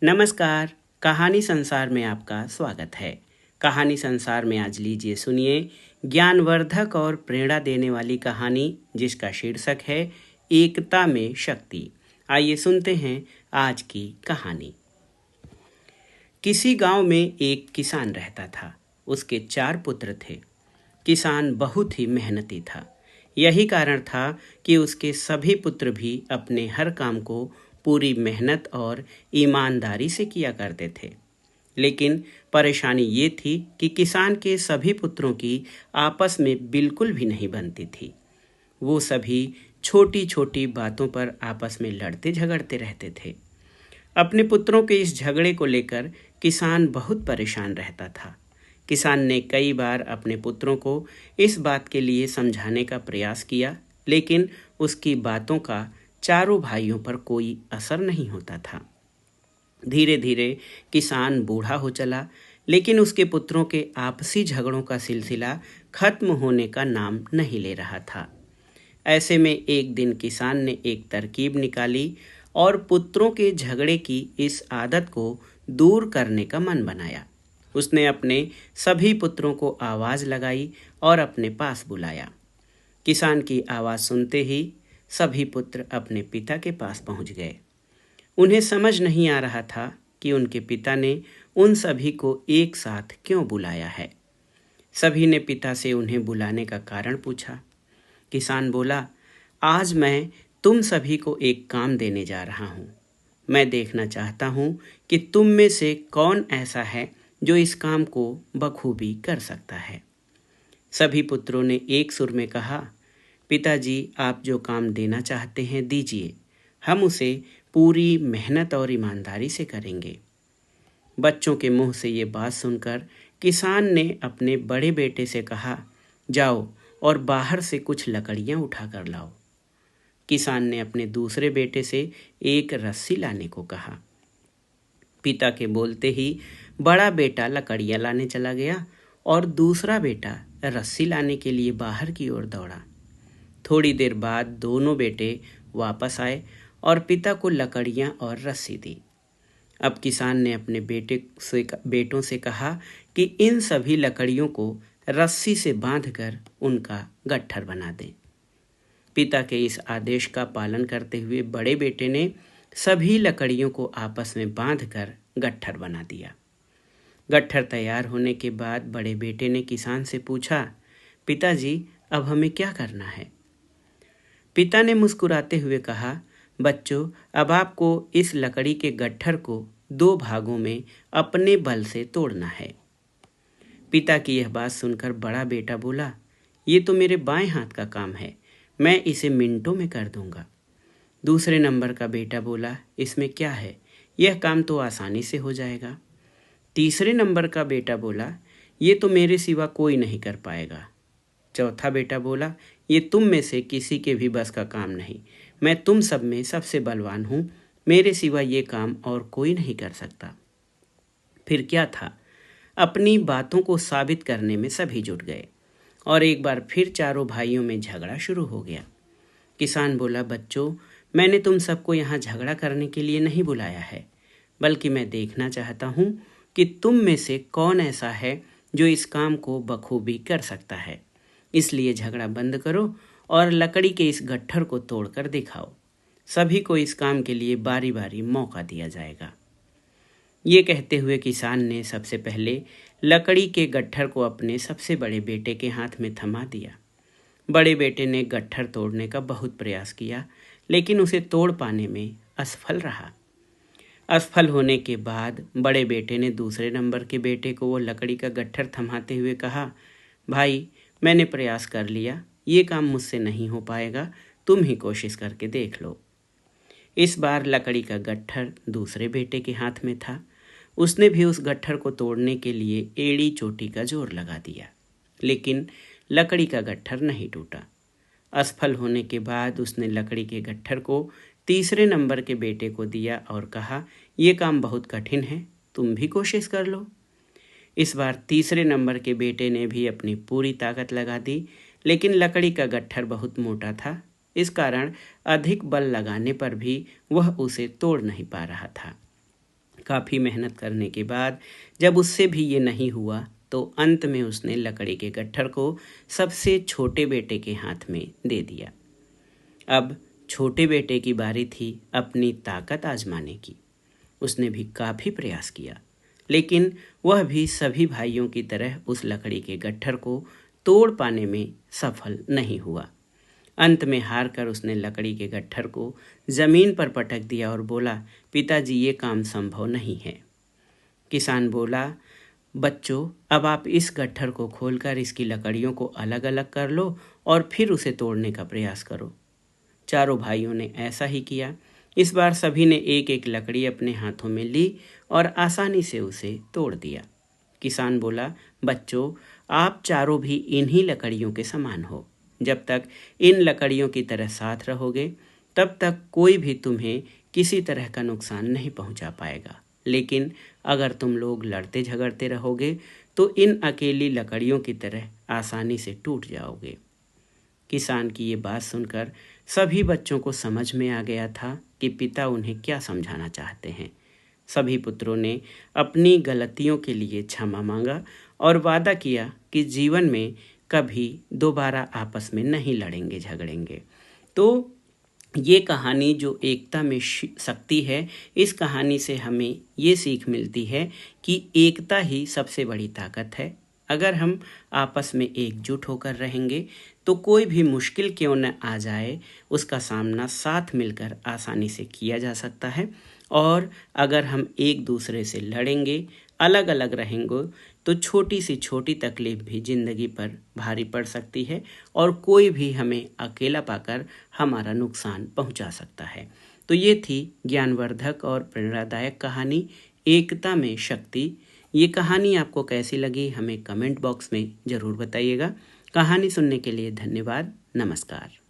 नमस्कार। कहानी संसार में आपका स्वागत है। कहानी संसार में आज लीजिए सुनिए ज्ञानवर्धक और प्रेरणा देने वाली कहानी जिसका शीर्षक है एकता में शक्ति। आइए सुनते हैं आज की कहानी। किसी गांव में एक किसान रहता था। उसके 4 पुत्र थे। किसान बहुत ही मेहनती था। यही कारण था कि उसके सभी पुत्र भी अपने हर काम को पूरी मेहनत और ईमानदारी से किया करते थे। लेकिन परेशानी ये थी कि किसान के सभी पुत्रों की आपस में बिल्कुल भी नहीं बनती थी। वो सभी छोटी छोटी बातों पर आपस में लड़ते झगड़ते रहते थे। अपने पुत्रों के इस झगड़े को लेकर किसान बहुत परेशान रहता था। किसान ने कई बार अपने पुत्रों को इस बात के लिए समझाने का प्रयास किया, लेकिन उसकी बातों का चारों भाइयों पर कोई असर नहीं होता था। धीरे धीरे किसान बूढ़ा हो चला, लेकिन उसके पुत्रों के आपसी झगड़ों का सिलसिला खत्म होने का नाम नहीं ले रहा था। ऐसे में एक दिन किसान ने एक तरकीब निकाली और पुत्रों के झगड़े की इस आदत को दूर करने का मन बनाया। उसने अपने सभी पुत्रों को आवाज़ लगाई और अपने पास बुलाया। किसान की आवाज़ सुनते ही सभी पुत्र अपने पिता के पास पहुंच गए। उन्हें समझ नहीं आ रहा था कि उनके पिता ने उन सभी को एक साथ क्यों बुलाया है। सभी ने पिता से उन्हें बुलाने का कारण पूछा। किसान बोला, आज मैं तुम सभी को एक काम देने जा रहा हूँ। मैं देखना चाहता हूँ कि तुम में से कौन ऐसा है जो इस काम को बखूबी कर सकता है। सभी पुत्रों ने एक सुर में कहा, पिताजी, आप जो काम देना चाहते हैं दीजिए, हम उसे पूरी मेहनत और ईमानदारी से करेंगे। बच्चों के मुंह से ये बात सुनकर किसान ने अपने बड़े बेटे से कहा, जाओ और बाहर से कुछ लकड़ियां उठा कर लाओ। किसान ने अपने दूसरे बेटे से एक रस्सी लाने को कहा। पिता के बोलते ही बड़ा बेटा लकड़ियां लाने चला गया और दूसरा बेटा रस्सी लाने के लिए बाहर की ओर दौड़ा। थोड़ी देर बाद दोनों बेटे वापस आए और पिता को लकड़ियां और रस्सी दी। अब किसान ने अपने बेटों से कहा कि इन सभी लकड़ियों को रस्सी से बांधकर उनका गट्ठर बना दें। पिता के इस आदेश का पालन करते हुए बड़े बेटे ने सभी लकड़ियों को आपस में बांधकर गट्ठर बना दिया। गट्ठर तैयार होने के बाद बड़े बेटे ने किसान से पूछा, पिताजी, अब हमें क्या करना है? पिता ने मुस्कुराते हुए कहा, बच्चों, अब आपको इस लकड़ी के गट्ठर को 2 भागों में अपने बल से तोड़ना है। पिता की यह बात सुनकर बड़ा बेटा बोला, ये तो मेरे बाएं हाथ का काम है, मैं इसे मिनटों में कर दूंगा। दूसरे नंबर का बेटा बोला, इसमें क्या है, यह काम तो आसानी से हो जाएगा। तीसरे नंबर का बेटा बोला, ये तो मेरे सिवा कोई नहीं कर पाएगा। चौथा बेटा बोला, ये तुम में से किसी के भी बस का काम नहीं, मैं तुम सब में सबसे बलवान हूँ, मेरे सिवा ये काम और कोई नहीं कर सकता। फिर क्या था, अपनी बातों को साबित करने में सभी जुट गए और एक बार फिर चारों भाइयों में झगड़ा शुरू हो गया। किसान बोला, बच्चों, मैंने तुम सबको यहाँ झगड़ा करने के लिए नहीं बुलाया है, बल्कि मैं देखना चाहता हूँ कि तुम में से कौन ऐसा है जो इस काम को बखूबी कर सकता है। इसलिए झगड़ा बंद करो और लकड़ी के इस गट्ठर को तोड़कर दिखाओ। सभी को इस काम के लिए बारी बारी मौका दिया जाएगा। ये कहते हुए किसान ने सबसे पहले लकड़ी के गट्ठर को अपने सबसे बड़े बेटे के हाथ में थमा दिया। बड़े बेटे ने गट्ठर तोड़ने का बहुत प्रयास किया, लेकिन उसे तोड़ पाने में असफल रहा। असफल होने के बाद बड़े बेटे ने दूसरे नंबर के बेटे को वो लकड़ी का गट्ठर थमाते हुए कहा, भाई, मैंने प्रयास कर लिया, ये काम मुझसे नहीं हो पाएगा, तुम ही कोशिश करके देख लो। इस बार लकड़ी का गट्ठर दूसरे बेटे के हाथ में था। उसने भी उस गट्ठर को तोड़ने के लिए एड़ी चोटी का जोर लगा दिया, लेकिन लकड़ी का गट्ठर नहीं टूटा। असफल होने के बाद उसने लकड़ी के गट्ठर को तीसरे नंबर के बेटे को दिया और कहा, ये काम बहुत कठिन है, तुम भी कोशिश कर लो। इस बार तीसरे नंबर के बेटे ने भी अपनी पूरी ताकत लगा दी, लेकिन लकड़ी का गट्ठर बहुत मोटा था। इस कारण अधिक बल लगाने पर भी वह उसे तोड़ नहीं पा रहा था। काफ़ी मेहनत करने के बाद जब उससे भी ये नहीं हुआ तो अंत में उसने लकड़ी के गट्ठर को सबसे छोटे बेटे के हाथ में दे दिया। अब छोटे बेटे की बारी थी अपनी ताकत आजमाने की। उसने भी काफ़ी प्रयास किया, लेकिन वह भी सभी भाइयों की तरह उस लकड़ी के गट्ठर को तोड़ पाने में सफल नहीं हुआ। अंत में हार कर उसने लकड़ी के गट्ठर को ज़मीन पर पटक दिया और बोला, पिताजी ये काम संभव नहीं है। किसान बोला, बच्चों अब आप इस गट्ठर को खोलकर इसकी लकड़ियों को अलग अलग कर लो और फिर उसे तोड़ने का प्रयास करो। चारों भाइयों ने ऐसा ही किया। इस बार सभी ने एक एक लकड़ी अपने हाथों में ली और आसानी से उसे तोड़ दिया। किसान बोला, बच्चों आप चारों भी इन्हीं लकड़ियों के समान हो। जब तक इन लकड़ियों की तरह साथ रहोगे तब तक कोई भी तुम्हें किसी तरह का नुकसान नहीं पहुंचा पाएगा, लेकिन अगर तुम लोग लड़ते झगड़ते रहोगे तो इन अकेली लकड़ियों की तरह आसानी से टूट जाओगे। किसान की ये बात सुनकर सभी बच्चों को समझ में आ गया था कि पिता उन्हें क्या समझाना चाहते हैं। सभी पुत्रों ने अपनी गलतियों के लिए क्षमा मांगा और वादा किया कि जीवन में कभी दोबारा आपस में नहीं लड़ेंगे झगड़ेंगे। तो ये कहानी जो एकता में शक्ति है, इस कहानी से हमें ये सीख मिलती है कि एकता ही सबसे बड़ी ताकत है। अगर हम आपस में एकजुट होकर रहेंगे तो कोई भी मुश्किल क्यों न आ जाए उसका सामना साथ मिलकर आसानी से किया जा सकता है। और अगर हम एक दूसरे से लड़ेंगे, अलग अलग रहेंगे, तो छोटी सी छोटी तकलीफ भी ज़िंदगी पर भारी पड़ सकती है और कोई भी हमें अकेला पाकर हमारा नुकसान पहुंचा सकता है। तो ये थी ज्ञानवर्धक और प्रेरणादायक कहानी एकता में शक्ति। ये कहानी आपको कैसी लगी हमें कमेंट बॉक्स में ज़रूर बताइएगा। कहानी सुनने के लिए धन्यवाद। नमस्कार।